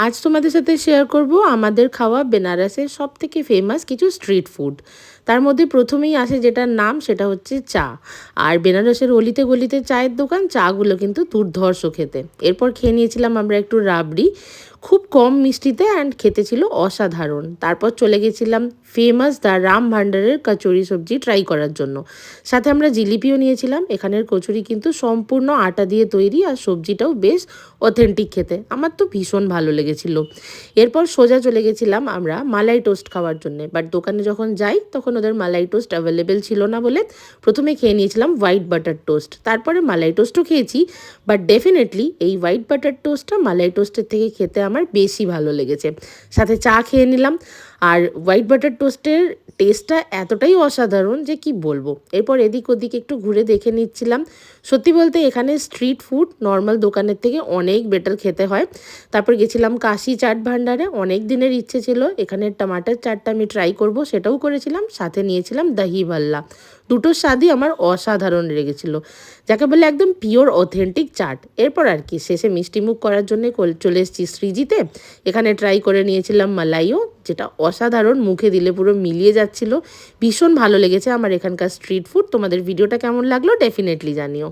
আজ তোমাদের সাথে শেয়ার করব আমাদের খাওয়া বেনারসের সবথেকে ফেমাস কিছু স্ট্রিট ফুড। তার মধ্যে প্রথমেই আসে যেটার নাম সেটা হচ্ছে চা। আর বেনারসের অলিতে গলিতে চায়ের দোকান, চাগুলো কিন্তু দুর্ধর্ষ খেতে। এরপর খেয়ে নিয়েছিলাম আমরা একটু রাবড়ি, খুব কম মিষ্টিতে, অ্যান্ড খেতে ছিল অসাধারণ। তারপর চলে গেছিলাম ফেমাস দ্য রাম ভান্ডারের কচুরি সবজি ট্রাই করার জন্য। সাথে আমরা জিলিপিও নিয়েছিলাম। এখানের কচুরি কিন্তু সম্পূর্ণ আটা দিয়ে তৈরি, আর সবজিটাও বেশ অথেন্টিক খেতে। আমার তো ভীষণ ভালো লেগেছিল। এরপর সোজা চলে গেছিলাম আমরা মালাই টোস্ট খাওয়ার জন্য। বাট দোকানে যখন যাই তখন ওদের মালাই টোস্ট অ্যাভেলেবেল ছিল না বলে প্রথমে খেয়ে নিয়েছিলাম হোয়াইট বাটার টোস্ট, তারপরে মালাই টোস্টও খেয়েছি। বাট ডেফিনেটলি এই হোয়াইট বাটার টোস্টটা মালাই টোস্টের থেকে খেতে আমার বেশি ভালো লেগেছে। সাথে চা খেয়ে নিলাম। আর হোয়াইট বাটার টোস্টের টেস্টটা এতটাই অসাধারণ যে কি বলবো। এরপর এদিক ওদিক একটু ঘুরে দেখে নিচ্ছিলাম। সত্যি বলতে এখানে স্ট্রিট ফুড নর্মাল দোকানের থেকে অনেক বেটার খেতে হয়। তারপর গেছিলাম কাশি চাট ভান্ডারে। অনেক দিনের ইচ্ছে ছিল এখানের টমাটার চাটটা আমি ট্রাই করব, সেটাও করেছিলাম। সাথে নিয়েছিলাম দহি ভাল্লা। দুটোর স্বাদই আমার অসাধারণ লেগেছিল, যাকে বলে একদম পিওর অথেন্টিক চাট। এরপর আর কি শেষে মিষ্টিমুখ করার জন্য চলে এসেছি শ্রীজিতে। এখানে ট্রাই করে নিয়েছিলাম মালাইও, যেটা অসাধারণ, মুখে দিলে পুরো মিলিয়ে যাচ্ছিল। ভীষণ ভালো লেগেছে আমার এখানকার স্ট্রিট ফুড। তোমাদের ভিডিওটা কেমন লাগলো ডেফিনেটলি জানিও।